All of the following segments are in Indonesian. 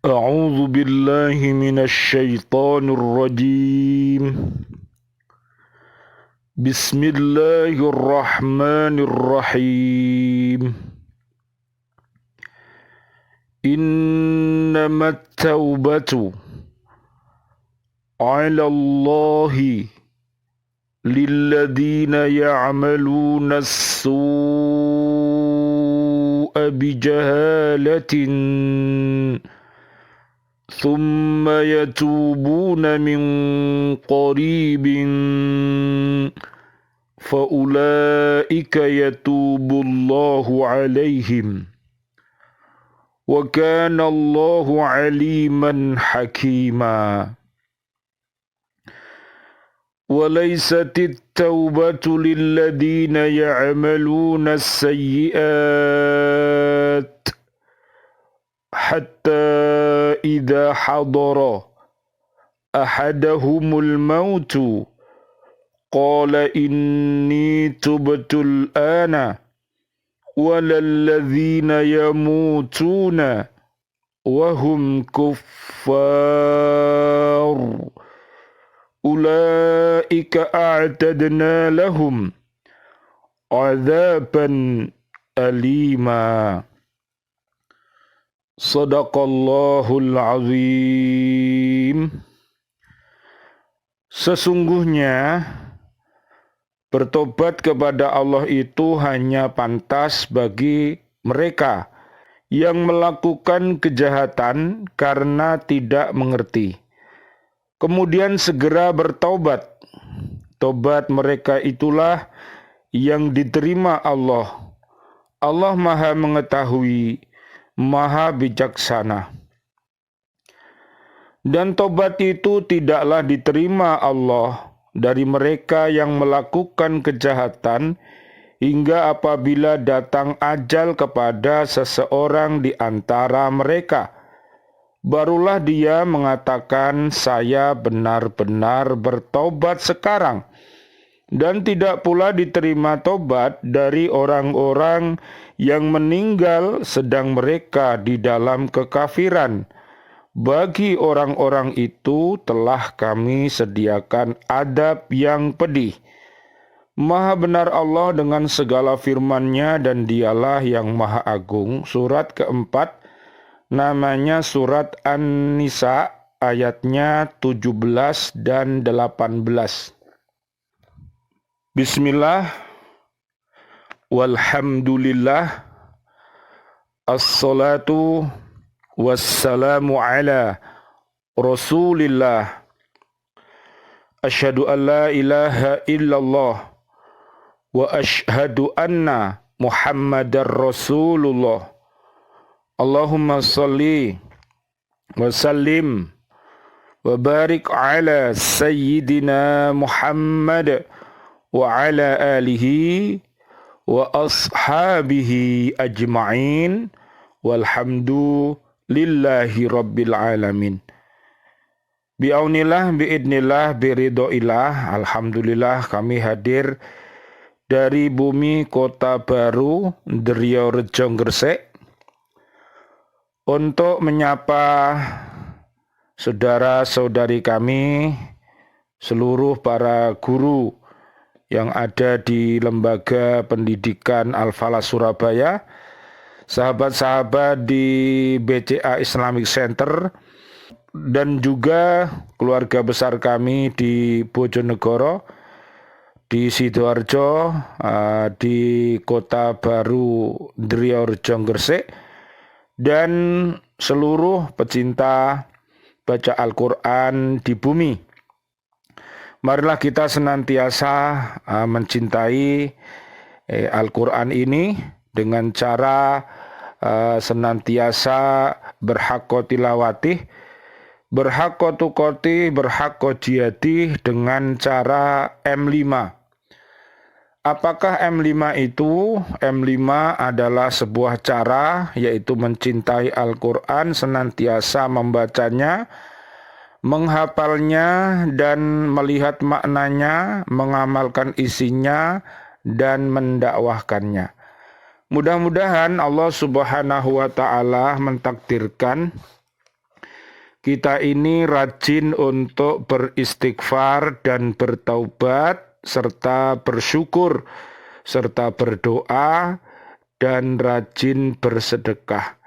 أعوذ بالله من الشيطان الرجيم. بسم الله الرحمن الرحيم. إنما التوبة على الله للذين يعملون السوء بجهالة ثم يتوبون من قريب فأولئك يتوب الله عليهم وكان الله عليما حكيما. وليست التوبة للذين يعملون السيئات حتى إذا حضر أحدهم الموت قال إني تبت الآن ولا الذين يموتون وهم كفار أولئك أعتدنا لهم عذابا أليما. Sadaqallahul azim. Sesungguhnya bertobat kepada Allah itu hanya pantas bagi mereka yang melakukan kejahatan karena tidak mengerti, kemudian segera bertaubat. Tobat mereka itulah yang diterima Allah. Allah Maha Mengetahui, Maha Bijaksana. Dan tobat itu tidaklah diterima Allah dari mereka yang melakukan kejahatan hingga apabila datang ajal kepada seseorang di antara mereka, barulah dia mengatakan, saya benar-benar bertobat sekarang. Dan tidak pula diterima tobat dari orang-orang yang meninggal sedang mereka di dalam kekafiran. Bagi orang-orang itu telah kami sediakan adab yang pedih. Maha benar Allah dengan segala firman-Nya dan Dialah yang Maha Agung. Surat keempat, namanya surat An-Nisa, ayatnya 17 dan 18. Bismillah, walhamdulillah, assalatu wassalamu ala rasulillah, asyhadu an la ilaha illallah wa asyhadu anna muhammadar rasulullah. Allahumma salli wa sallim wa barik ala sayyidina Muhammad wa ala alihi wa ashabihi ajma'in walhamdulillahi rabbil alamin. Bi'aunillah, bi'idnillah, biridhoillah. Alhamdulillah kami hadir dari bumi Kota Baru, Driya Rejo Gresik, untuk menyapa saudara-saudari kami, seluruh para guru yang ada di Lembaga Pendidikan Al-Falah Surabaya, sahabat-sahabat di BCA Islamic Center, dan juga keluarga besar kami di Bojonegoro, di Sidoarjo, di Kota Baru Driya Rejo Gresik, dan seluruh pecinta baca Al-Quran di bumi. Marilah kita senantiasa mencintai Al-Quran ini dengan cara senantiasa berhaqqa tilawatih, berhaqqa tuqatih, berhaqqa jihadih dengan cara M5. Apakah M5 itu? M5 adalah sebuah cara, yaitu mencintai Al-Quran, senantiasa membacanya, menghafalnya dan melihat maknanya, mengamalkan isinya dan mendakwahkannya. Mudah-mudahan Allah Subhanahu wa taala mentakdirkan Kita ini rajin untuk beristighfar dan bertaubat, serta bersyukur, serta berdoa, dan rajin bersedekah.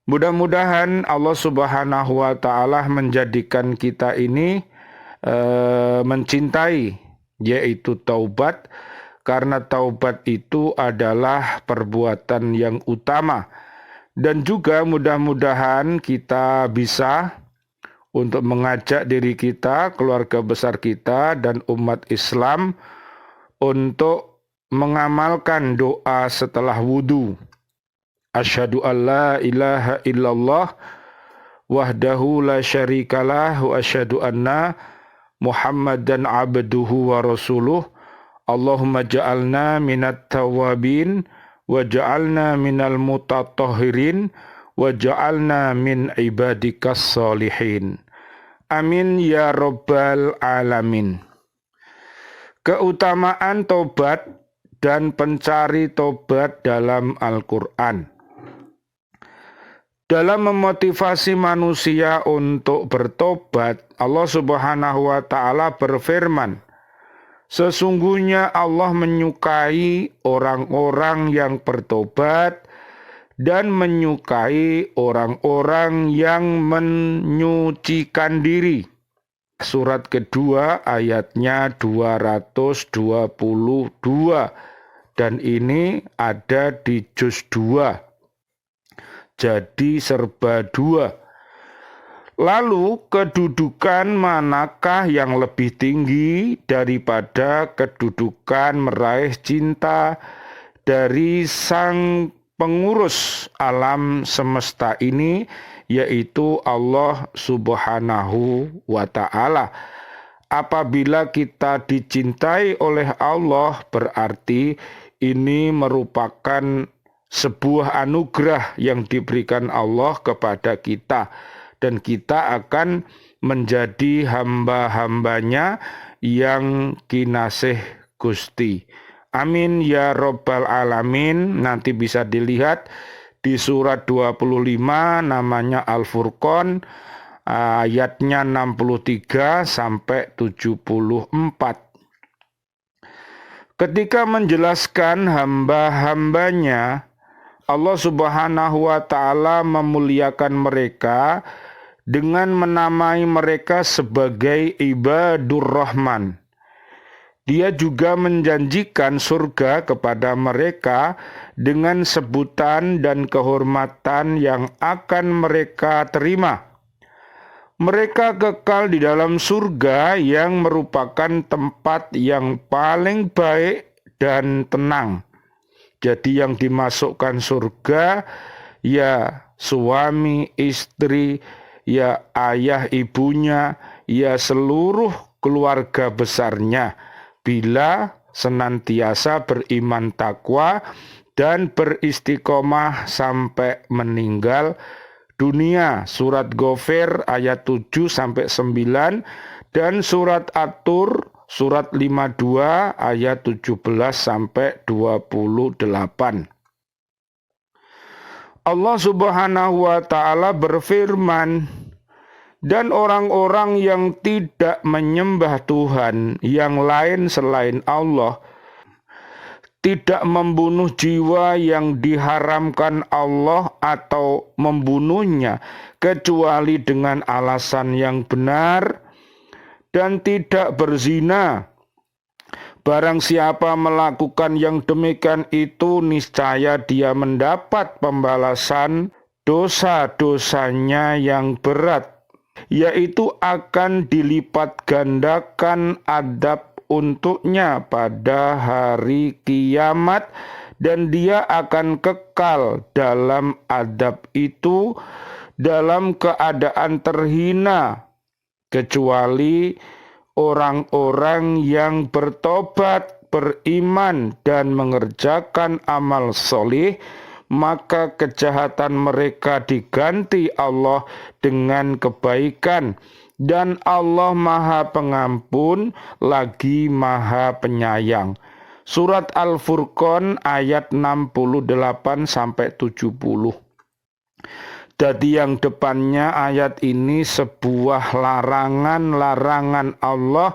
Mudah-mudahan Allah Subhanahu wa Ta'ala menjadikan kita ini mencintai, yaitu taubat, karena taubat itu adalah perbuatan yang utama. Dan juga mudah-mudahan kita bisa untuk mengajak diri kita, keluarga besar kita, dan umat Islam untuk mengamalkan doa setelah wudu. Asyhadu an la ilaha illallah wahdahu la syarikalah wa asyhadu anna Muhammadan abduhu wa rasuluh. Allahumma ja'alna minat tawabin wa ja'alna minal mutatahhirin wa ja'alna min ibadikas solihin. Amin ya rabbal alamin. Keutamaan tobat dan pencari tobat dalam Al-Quran. Dalam memotivasi manusia untuk bertobat, Allah Subhanahu wa Ta'ala berfirman, sesungguhnya Allah menyukai orang-orang yang bertobat dan menyukai orang-orang yang menyucikan diri. Surat kedua ayatnya 222, dan ini ada di juz 2. Jadi serba 2. Lalu kedudukan manakah yang lebih tinggi daripada kedudukan meraih cinta dari sang pengurus alam semesta ini, yaitu Allah Subhanahu wa Ta'ala. Apabila kita dicintai oleh Allah, berarti ini merupakan sebuah anugerah yang diberikan Allah kepada kita, dan kita akan menjadi hamba-hambanya yang kinasih Gusti. Amin ya rabbal alamin. Nanti bisa dilihat di surat 25 namanya Al-Furqan, ayatnya 63 sampai 74. Ketika menjelaskan hamba-hambanya, Allah Subhanahu wa Ta'ala memuliakan mereka dengan menamai mereka sebagai ibadur rahman. Dia juga menjanjikan surga kepada mereka dengan sebutan dan kehormatan yang akan mereka terima. Mereka kekal di dalam surga yang merupakan tempat yang paling baik dan tenang. Jadi yang dimasukkan surga ya suami, istri, ya ayah ibunya, ya seluruh keluarga besarnya, bila senantiasa beriman takwa dan beristiqomah sampai meninggal dunia. Surat Ghafir ayat 7 sampai 9 dan surat At-Tur surat 52 ayat 17 sampai 28. Allah Subhanahu wa Ta'ala berfirman, dan orang-orang yang tidak menyembah Tuhan yang lain selain Allah, tidak membunuh jiwa yang diharamkan Allah atau membunuhnya kecuali dengan alasan yang benar, dan tidak berzina. Barang siapa melakukan yang demikian itu, niscaya dia mendapat pembalasan dosa-dosanya yang berat, yaitu akan dilipat gandakan adab untuknya pada hari kiamat, dan dia akan kekal dalam adab itu dalam keadaan terhina, kecuali orang-orang yang bertobat, beriman, dan mengerjakan amal soleh, maka kejahatan mereka diganti Allah dengan kebaikan, dan Allah Maha Pengampun lagi Maha Penyayang. Surat Al-Furqan ayat 68 sampai 70. Jadi yang depannya ayat ini sebuah larangan-larangan Allah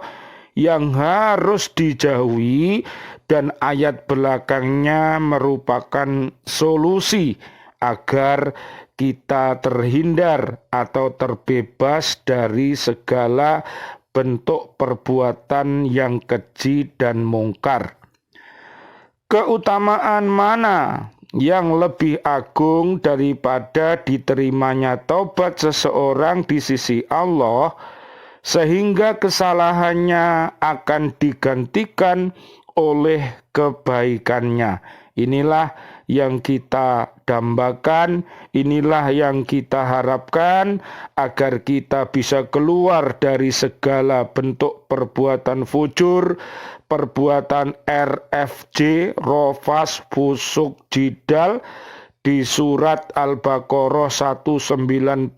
yang harus dijauhi, dan ayat belakangnya merupakan solusi agar kita terhindar atau terbebas dari segala bentuk perbuatan yang keji dan mungkar. Keutamaan mana yang lebih agung daripada diterimanya taubat seseorang di sisi Allah, sehingga kesalahannya akan digantikan oleh kebaikannya? Inilah yang kita dambakan, inilah yang kita harapkan, agar kita bisa keluar dari segala bentuk perbuatan fujur, perbuatan RFJ, rofas, fusuk, jidal, di surat Al-Baqarah 197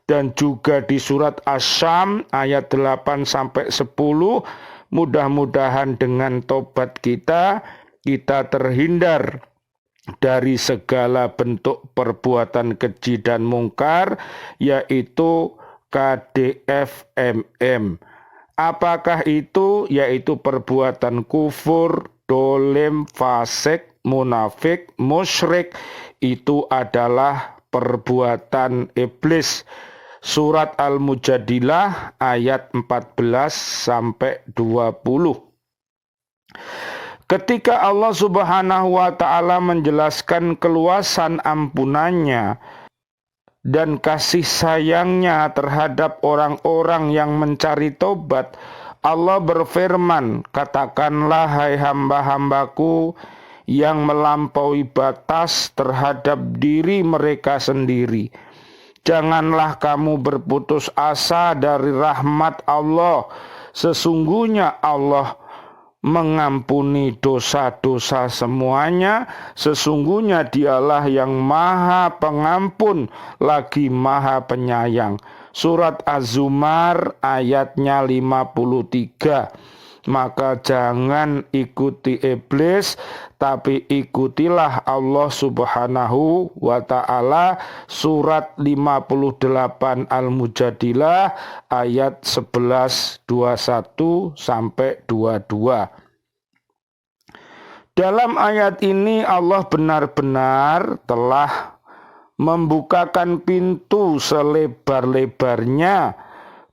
dan juga di surat Asy-Syam ayat 8-10. Mudah-mudahan dengan tobat kita terhindar dari segala bentuk perbuatan keji dan mungkar, yaitu KDFMM. Apakah itu? Yaitu perbuatan kufur, dolim, fasik, munafik, musyrik. Itu adalah perbuatan iblis. Surat Al-Mujadilah ayat 14-20. Ketika Allah Subhanahu wa ta'ala menjelaskan keluasan ampunannya dan kasih sayangnya terhadap orang-orang yang mencari tobat, Allah berfirman, "Katakanlah, hai hamba-hambaku yang melampaui batas terhadap diri mereka sendiri, janganlah kamu berputus asa dari rahmat Allah. Sesungguhnya Allah mengampuni dosa-dosa semuanya. Sesungguhnya Dialah yang Maha Pengampun lagi Maha Penyayang." Surat Az-Zumar ayatnya 53. Maka jangan ikuti iblis, tapi ikutilah Allah Subhanahu wa ta'ala. Surat 58 Al-Mujadilah ayat 11-21-22. Dalam ayat ini Allah benar-benar telah membukakan pintu selebar-lebarnya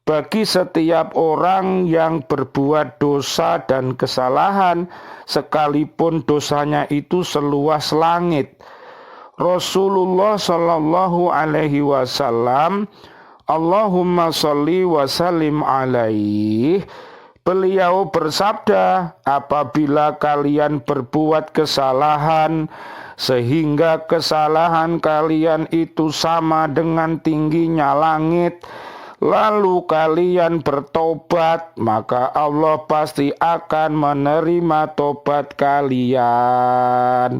bagi setiap orang yang berbuat dosa dan kesalahan, sekalipun dosanya itu seluas langit. Rasulullah Shallallahu Alaihi Wasallam, Allahumma sholli wa sallim alaihi, beliau bersabda, apabila kalian berbuat kesalahan sehingga kesalahan kalian itu sama dengan tingginya langit, lalu kalian bertobat, maka Allah pasti akan menerima tobat kalian.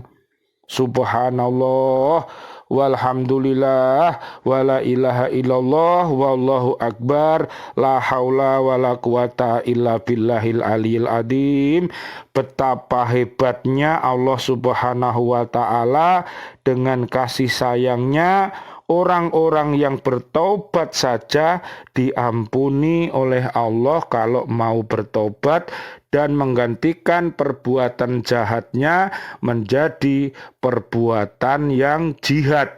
Subhanallah, walhamdulillah, wala ilaha illallah, wallahu akbar, la haula wala quwata illa billahil aliyil adim. Betapa hebatnya Allah Subhanahu wa ta'ala, dengan kasih sayangnya orang-orang yang bertobat saja diampuni oleh Allah kalau mau bertobat dan menggantikan perbuatan jahatnya menjadi perbuatan yang jihad.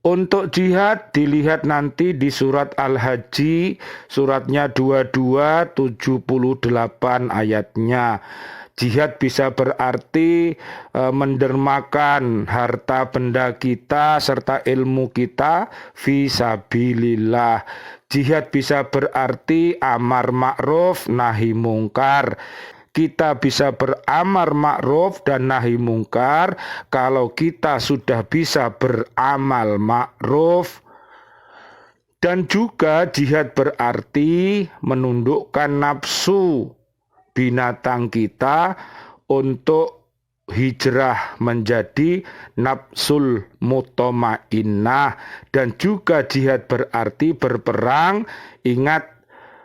Untuk jihad dilihat nanti di surat Al-Haji, suratnya 22-78 ayatnya. Jihad bisa berarti mendermakan harta benda kita serta ilmu kita fisabilillah. Jihad bisa berarti amar ma'ruf nahi mungkar. Kita bisa beramar ma'ruf dan nahi mungkar kalau kita sudah bisa beramal ma'ruf. Dan juga jihad berarti menundukkan nafsu binatang kita untuk hijrah menjadi nafsul mutmainnah. Dan juga jihad berarti berperang. Ingat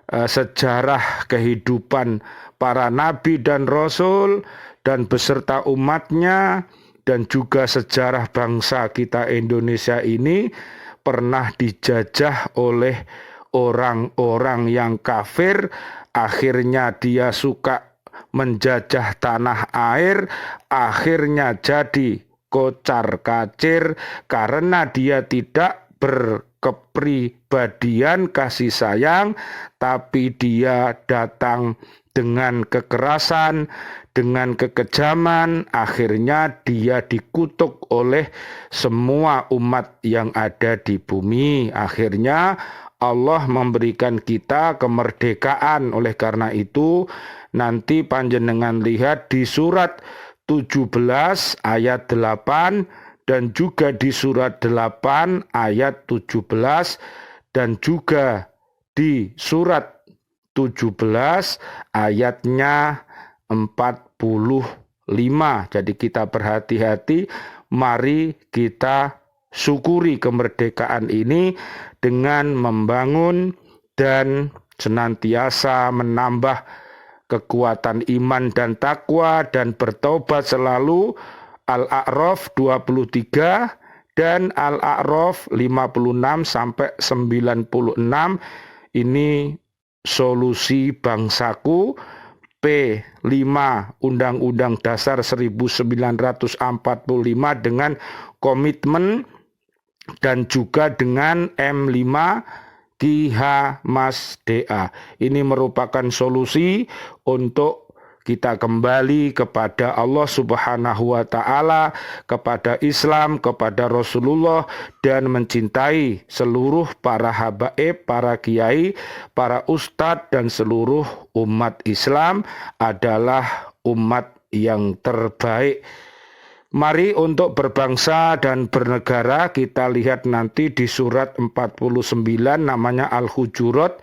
sejarah kehidupan para nabi dan rasul dan beserta umatnya. dan juga sejarah bangsa kita Indonesia ini pernah dijajah oleh orang-orang yang kafir. Akhirnya dia suka menjajah tanah air, akhirnya jadi kocar-kacir karena dia tidak berkepribadian kasih sayang, tapi dia datang dengan kekerasan, dengan kekejaman. Akhirnya dia dikutuk oleh semua umat yang ada di bumi. Akhirnya Allah memberikan kita kemerdekaan. Oleh karena itu nanti panjenengan lihat di surat 17 ayat 8 dan juga di surat 8 ayat 17 dan juga di surat 17 ayatnya 45. Jadi kita berhati-hati, mari kita syukuri kemerdekaan ini dengan membangun dan senantiasa menambah kekuatan iman dan takwa dan bertobat selalu. Al-A'raf 23 dan Al-A'raf 56 sampai 96. Ini solusi bangsaku. P5 Undang-Undang Dasar 1945 dengan komitmen dan juga dengan M5 Ki H Mas DA. Ini merupakan solusi untuk kita kembali kepada Allah Subhanahu wa Ta'ala, kepada Islam, kepada Rasulullah, dan mencintai seluruh para habaib, para kiai, para ustadz, dan seluruh umat Islam adalah umat yang terbaik. Mari untuk berbangsa dan bernegara, kita lihat nanti di surat 49 namanya Al-Hujurat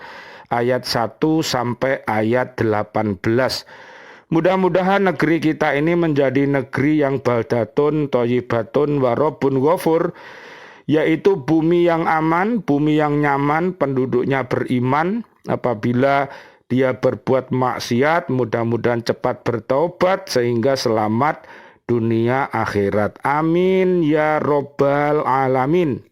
ayat 1 sampai ayat 18. Mudah-mudahan negeri kita ini menjadi negeri yang baldatun, thayyibatun, warobun ghafur, yaitu bumi yang aman, bumi yang nyaman, penduduknya beriman. Apabila dia berbuat maksiat, mudah-mudahan cepat bertaubat sehingga selamat dunia akhirat. Amin ya robbal alamin.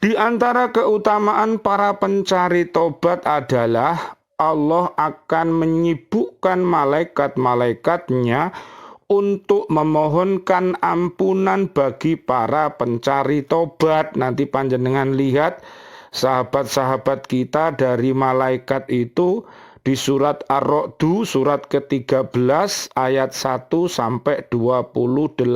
Di antara keutamaan para pencari tobat adalah Allah akan menyibukkan malaikat-malaikatnya untuk memohonkan ampunan bagi para pencari tobat. Nanti panjenengan lihat sahabat-sahabat kita dari malaikat itu di surat Ar-Ra'd surat ke-13 ayat 1 sampai 28.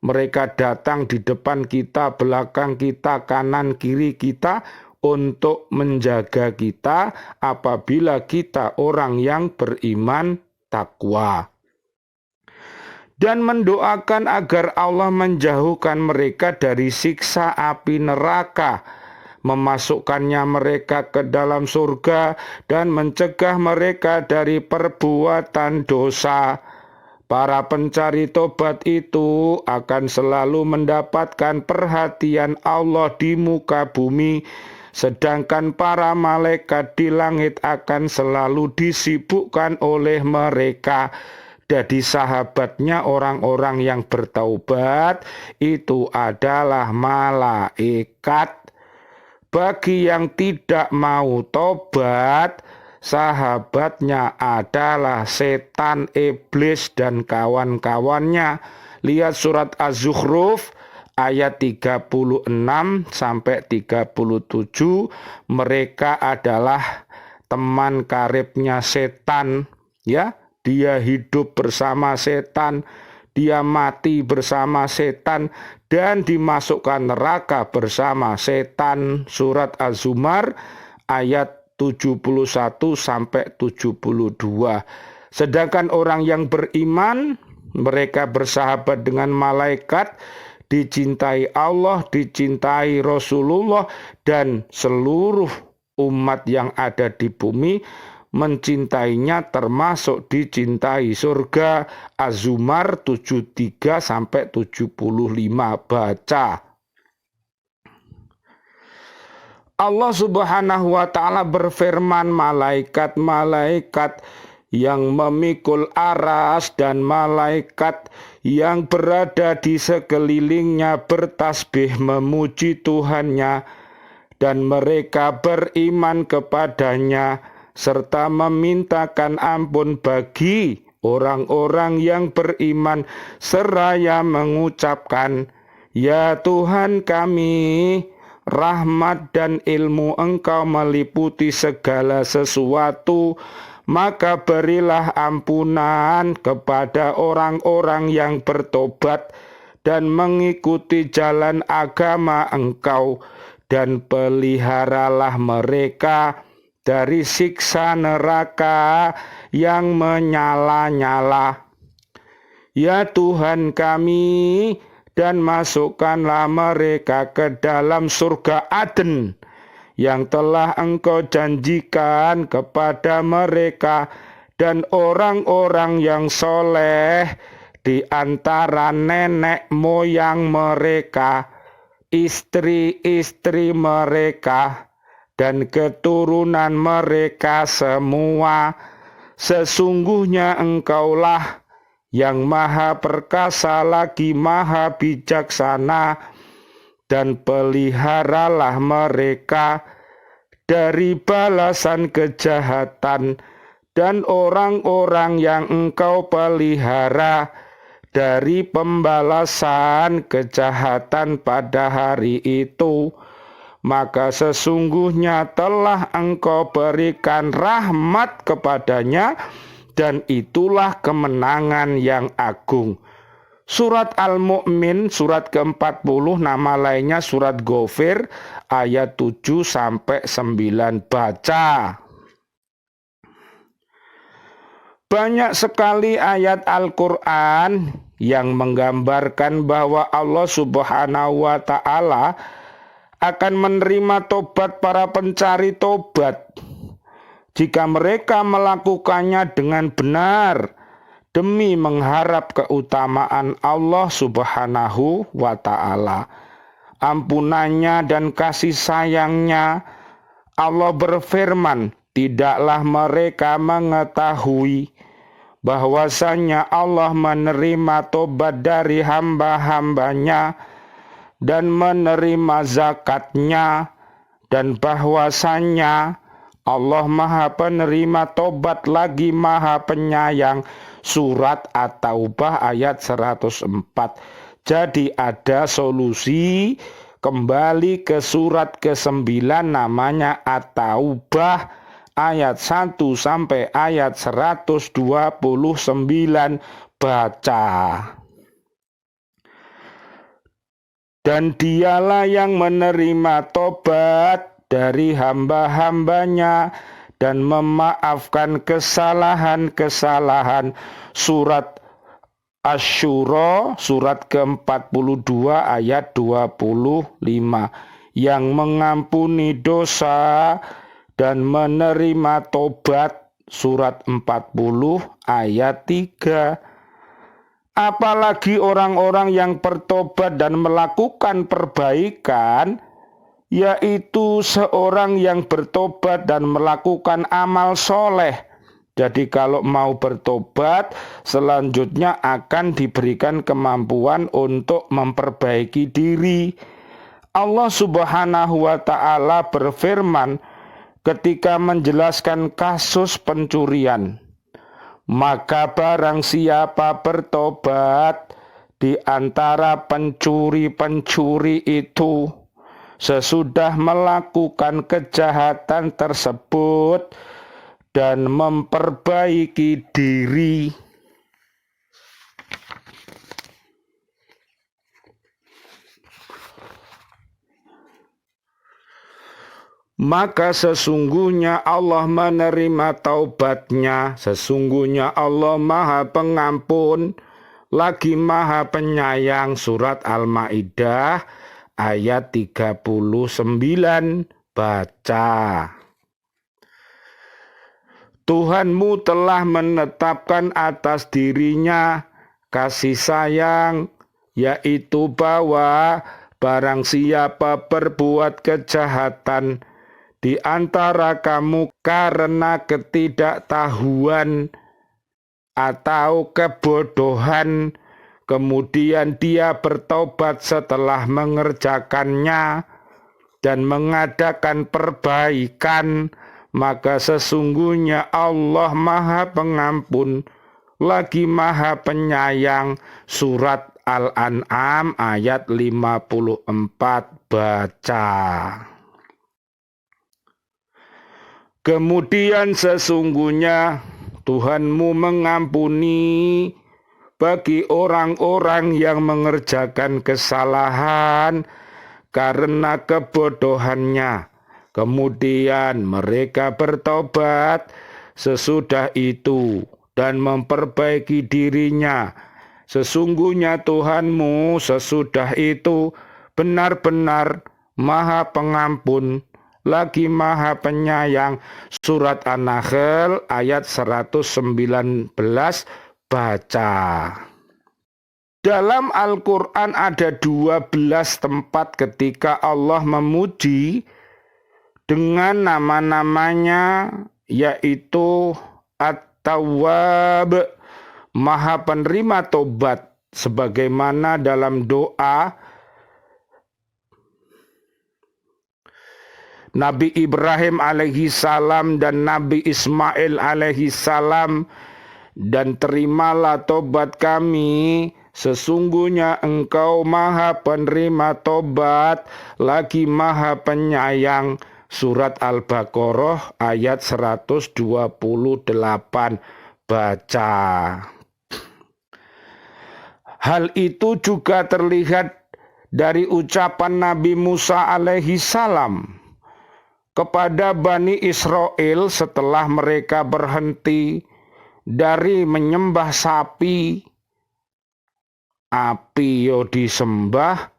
Mereka datang di depan kita, belakang kita, kanan kiri kita untuk menjaga kita apabila kita orang yang beriman takwa. Dan mendoakan agar Allah menjauhkan mereka dari siksa api neraka, memasukkannya mereka ke dalam surga dan mencegah mereka dari perbuatan dosa. Para pencari tobat itu akan selalu mendapatkan perhatian Allah di muka bumi, sedangkan para malaikat di langit akan selalu disibukkan oleh mereka. Jadi sahabatnya orang-orang yang bertaubat itu adalah malaikat. Bagi yang tidak mau tobat, sahabatnya adalah setan, iblis, dan kawan-kawannya. Lihat surat Az-Zukhruf ayat 36 sampai 37. Mereka adalah teman karibnya setan, ya. Dia hidup bersama setan, dia mati bersama setan, dan dimasukkan neraka bersama setan. Surat Az-Zumar ayat 71 sampai 72. Sedangkan orang yang beriman, mereka bersahabat dengan malaikat, dicintai Allah, dicintai Rasulullah, dan seluruh umat yang ada di bumi mencintainya, termasuk dicintai surga. Az-Zumar 73 sampai 75. Baca. Allah Subhanahu wa Ta'ala berfirman, malaikat-malaikat yang memikul aras dan malaikat yang berada di sekelilingnya bertasbih memuji Tuhannya, dan mereka beriman kepadanya serta memintakan ampun bagi orang-orang yang beriman seraya mengucapkan, "Ya Tuhan kami, rahmat dan ilmu Engkau meliputi segala sesuatu, maka berilah ampunan kepada orang-orang yang bertobat dan mengikuti jalan agama Engkau, dan peliharalah mereka dari siksa neraka yang menyala-nyala. Ya Tuhan kami, dan masukkanlah mereka ke dalam surga Aden yang telah Engkau janjikan kepada mereka dan orang-orang yang soleh di antara nenek moyang mereka, istri-istri mereka, dan keturunan mereka semua. Sesungguhnya Engkaulah yang maha perkasa lagi maha bijaksana, dan peliharalah mereka dari balasan kejahatan, dan orang-orang yang Engkau pelihara dari pembalasan kejahatan pada hari itu. Maka sesungguhnya telah Engkau berikan rahmat kepadanya, dan itulah kemenangan yang agung. Surat Al-Mu'min, surat ke-40, nama lainnya surat Ghafir, ayat 7-9 baca. Banyak sekali ayat Al-Quran yang menggambarkan bahwa Allah Subhanahu wa Ta'ala akan menerima tobat para pencari tobat jika mereka melakukannya dengan benar demi mengharap keutamaan Allah Subhanahu wa Ta'ala, ampunannya dan kasih sayangnya. Allah berfirman, tidaklah mereka mengetahui bahwasanya Allah menerima tobat dari hamba-hambanya dan menerima zakatnya, dan bahwasanya Allah maha penerima tobat lagi maha penyayang. Surat At-Taubah ayat 104. Jadi ada solusi kembali ke surat ke-9 namanya At-Taubah ayat 1 sampai ayat 129 baca. Dan dialah yang menerima tobat dari hamba-hambanya dan memaafkan kesalahan-kesalahan. Surat Asy-Syura surat ke-42 ayat 25. Yang mengampuni dosa dan menerima tobat. Surat 40 ayat 3. Apalagi orang-orang yang bertobat dan melakukan perbaikan, yaitu seorang yang bertobat dan melakukan amal soleh. Jadi kalau mau bertobat, selanjutnya akan diberikan kemampuan untuk memperbaiki diri. Allah Subhanahu wa Ta'ala berfirman ketika menjelaskan kasus pencurian, maka barang siapa bertobat di antara pencuri-pencuri itu sesudah melakukan kejahatan tersebut dan memperbaiki diri, maka sesungguhnya Allah menerima taubatnya. Sesungguhnya Allah maha pengampun lagi maha penyayang. Surat Al-Maidah ayat 39 baca. Tuhanmu telah menetapkan atas dirinya kasih sayang, yaitu bahwa barang siapa berbuat kejahatan di antara kamu karena ketidaktahuan, atau kebodohan, kemudian dia bertobat setelah mengerjakannya dan mengadakan perbaikan, maka sesungguhnya Allah Maha Pengampun lagi Maha Penyayang. Surat Al-An'am ayat 54 baca. Kemudian sesungguhnya Tuhanmu mengampuni bagi orang-orang yang mengerjakan kesalahan karena kebodohannya. Kemudian mereka bertobat sesudah itu dan memperbaiki dirinya. Sesungguhnya Tuhanmu sesudah itu benar-benar Maha Pengampun lagi Maha Penyayang. Surat An-Nahl ayat 119 baca. Dalam Al-Quran ada 12 tempat ketika Allah memuji dengan nama-namanya, yaitu At-Tawwab, Maha Penerima Tobat, sebagaimana dalam doa Nabi Ibrahim alaihi salam dan Nabi Ismail alaihi salam, dan terimalah tobat kami, sesungguhnya Engkau Maha Penerima Tobat lagi Maha Penyayang. Surat Al-Baqarah ayat 128 baca. Hal itu juga terlihat dari ucapan Nabi Musa alaihi salam kepada Bani Israel setelah mereka berhenti dari menyembah sapi. Api yo disembah,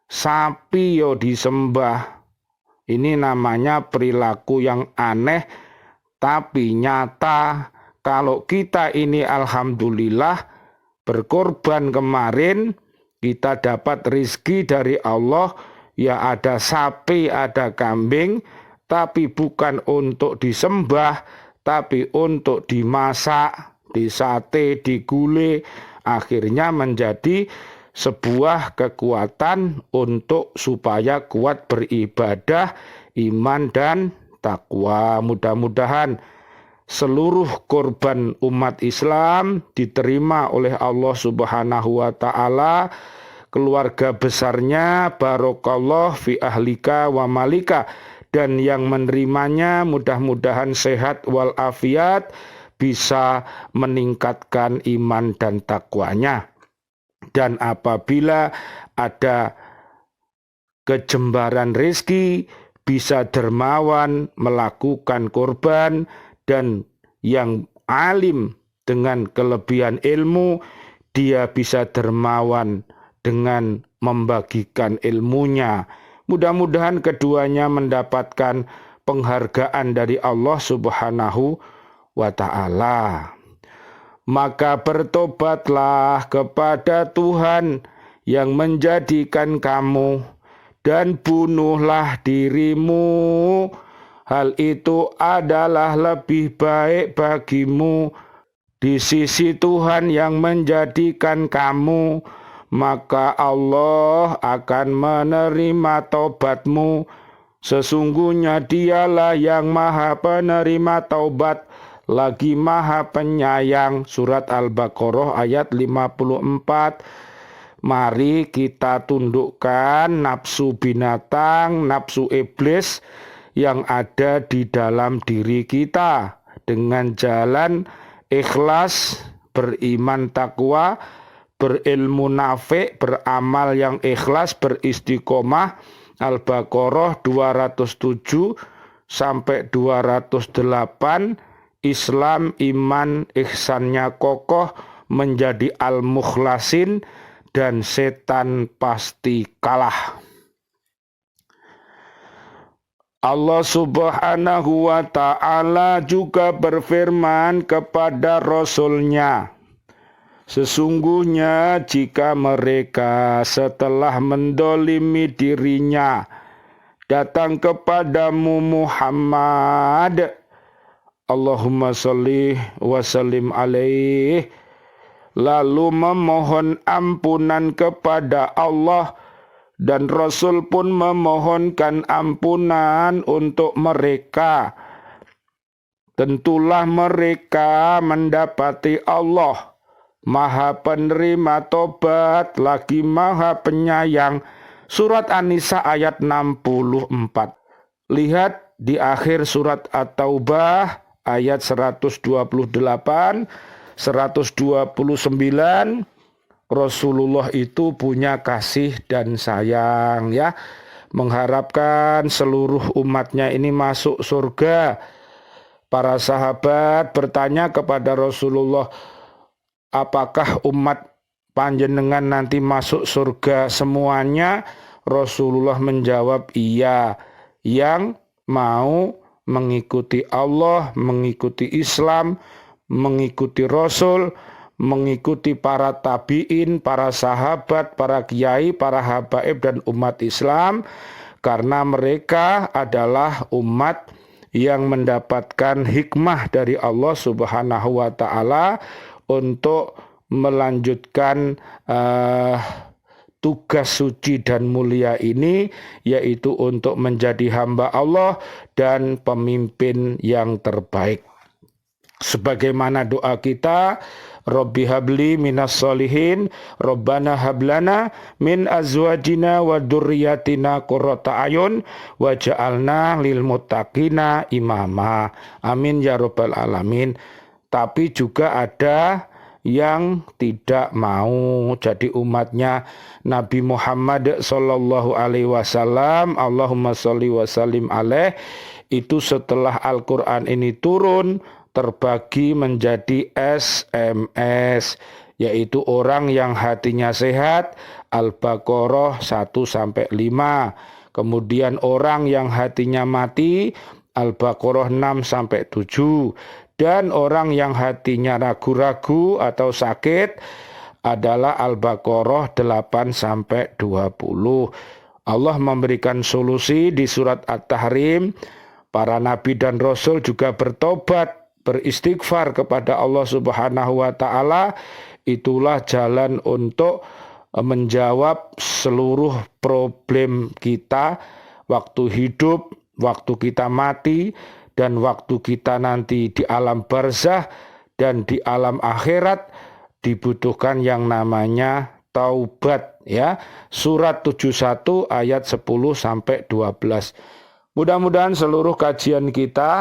sapi yo disembah. Ini namanya perilaku yang aneh tapi nyata. Kalau kita ini alhamdulillah berkorban kemarin, kita dapat rizki dari Allah, ya ada sapi, ada kambing, tapi bukan untuk disembah, tapi untuk dimasak, disate, digulai, akhirnya menjadi sebuah kekuatan untuk supaya kuat beribadah, iman dan takwa. Mudah-mudahan seluruh korban umat Islam diterima oleh Allah Subhanahu wa Ta'ala, keluarga besarnya barokallah fi ahlika wa malika, dan yang menerimanya mudah-mudahan sehat walafiat, bisa meningkatkan iman dan takwanya. Dan apabila ada kejembaran rezeki, bisa dermawan melakukan korban, dan yang alim dengan kelebihan ilmu, dia bisa dermawan dengan membagikan ilmunya. Mudah-mudahan keduanya mendapatkan penghargaan dari Allah Subhanahu wa Ta'ala. Maka bertobatlah kepada Tuhan yang menjadikan kamu, dan bunuhlah dirimu. Hal itu adalah lebih baik bagimu di sisi Tuhan yang menjadikan kamu. Maka Allah akan menerima tobatmu. Sesungguhnya Dialah yang Maha Penerima Taubat lagi Maha Penyayang. Surat Al-Baqarah ayat 54. Mari kita tundukkan nafsu binatang, nafsu iblis yang ada di dalam diri kita dengan jalan ikhlas, beriman takwa, berilmu nafi', beramal yang ikhlas, beristiqomah. Al-Baqarah 207 sampai 208. Islam iman ihsannya kokoh menjadi al-mukhlasin, dan setan pasti kalah. Allah Subhanahu wa Ta'ala juga berfirman kepada Rasul-Nya, sesungguhnya jika mereka setelah mendolimi dirinya datang kepadamu Muhammad, Allahumma sholli wa sallim alaih, lalu memohon ampunan kepada Allah, dan Rasul pun memohonkan ampunan untuk mereka. Tentulah mereka mendapati Allah Maha penerima tobat lagi Maha penyayang. Surat An-Nisa ayat 64. Lihat di akhir surat At-Taubah ayat 128, 129. Rasulullah itu punya kasih dan sayang, ya, mengharapkan seluruh umatnya ini masuk surga. Para sahabat bertanya kepada Rasulullah, apakah umat panjenengan nanti masuk surga semuanya? Rasulullah menjawab, iya, yang mau mengikuti Allah, mengikuti Islam, mengikuti Rasul, mengikuti para tabi'in, para sahabat, para kiai, para habaib dan umat Islam, karena mereka adalah umat yang mendapatkan hikmah dari Allah Subhanahu wa Ta'ala untuk melanjutkan tugas suci dan mulia ini, yaitu untuk menjadi hamba Allah dan pemimpin yang terbaik. Sebagaimana doa kita, Rabbi habli minas solihin, Rabbana hablana min azwajina wa dzurriyyatina qurrata ayun waj'alna lil muttaqina imama. Amin ya rabbal alamin. Tapi juga ada yang tidak mau jadi umatnya Nabi Muhammad sallallahu alaihi wasallam. Allahumma sholli wa sallim alaih. Itu setelah Al-Qur'an ini turun, terbagi menjadi SMS, yaitu orang yang hatinya sehat, Al-Baqarah 1-5. Kemudian orang yang hatinya mati, Al-Baqarah 6-7. Dan orang yang hatinya ragu-ragu atau sakit adalah Al-Baqarah 8-20. Allah memberikan solusi di surat At-Tahrim. Para nabi dan rasul juga bertobat, beristighfar kepada Allah Subhanahu wa Ta'ala. Itulah jalan untuk menjawab seluruh problem kita waktu hidup, waktu kita mati, dan waktu kita nanti di alam barzah dan di alam akhirat. Dibutuhkan yang namanya taubat, ya. Surat 71 ayat 10-12. Mudah-mudahan seluruh kajian kita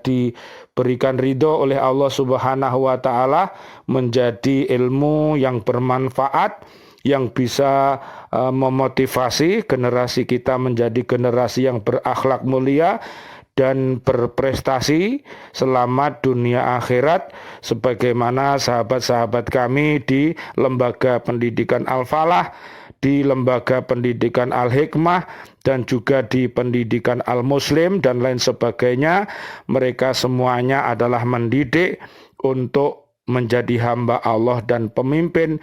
diberikan ridho oleh Allah Subhanahu wa Ta'ala, menjadi ilmu yang bermanfaat, yang bisa memotivasi generasi kita menjadi generasi yang berakhlak mulia dan berprestasi selamat dunia akhirat, sebagaimana sahabat-sahabat kami di Lembaga Pendidikan Al-Falah, di Lembaga Pendidikan Al-Hikmah, dan juga di Pendidikan Al-Muslim dan lain sebagainya. Mereka semuanya adalah mendidik untuk menjadi hamba Allah dan pemimpin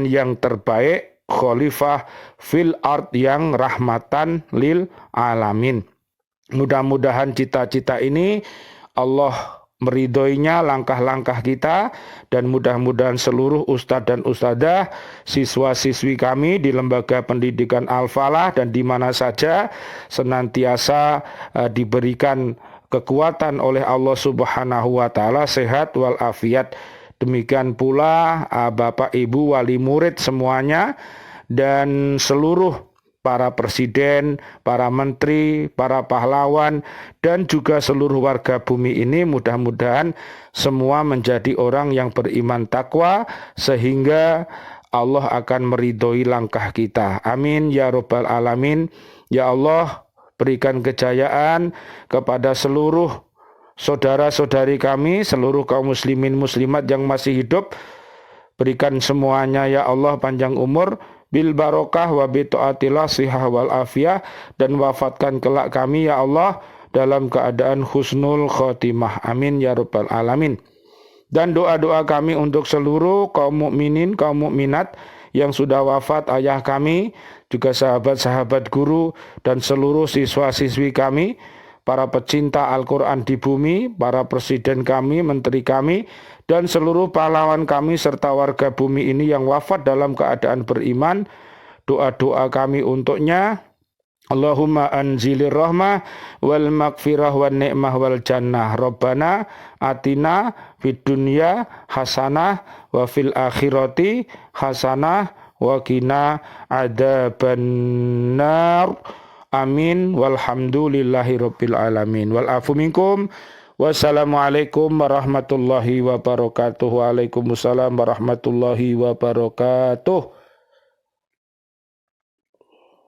yang terbaik, khalifah fil ard yang rahmatan lil alamin. Mudah-mudahan cita-cita ini Allah meridhoinya langkah-langkah kita, dan mudah-mudahan seluruh ustadz dan ustadzah, siswa-siswi kami di Lembaga Pendidikan Al-Falah dan di mana saja senantiasa diberikan kekuatan oleh Allah Subhanahu wa Ta'ala, sehat walafiat. Demikian pula Bapak Ibu wali murid semuanya, dan seluruh para presiden, para menteri, para pahlawan, dan juga seluruh warga bumi ini, mudah-mudahan semua menjadi orang yang beriman takwa, sehingga Allah akan meridhoi langkah kita. Amin ya rabbal alamin. Ya Allah, berikan kejayaan kepada seluruh saudara-saudari kami, seluruh kaum muslimin muslimat yang masih hidup. Berikan semuanya ya Allah panjang umur, bil barokah wa bi taatillah sihah wal afiyah, dan wafatkan kelak kami ya Allah dalam keadaan husnul khotimah. Amin ya rabbal alamin. Dan doa-doa kami untuk seluruh kaum mukminin, kaum mukminat yang sudah wafat, ayah kami, juga sahabat-sahabat guru dan seluruh siswa-siswi kami. para pecinta Al-Quran di bumi, para presiden kami, menteri kami, dan seluruh pahlawan kami serta warga bumi ini yang wafat dalam keadaan beriman. Doa-doa kami untuknya, Allahumma anzilir rahmah wal maghfirah wan ni'mah wal jannah. Rabbana atina fid dunya hasanah wa fil akhirati hasanah wa qina adzabannar. Amin walhamdulillahi rabbil alamin. Wal afu minkum. Wassalamualaikum warahmatullahi wabarakatuh. Waalaikumsalam warahmatullahi wabarakatuh.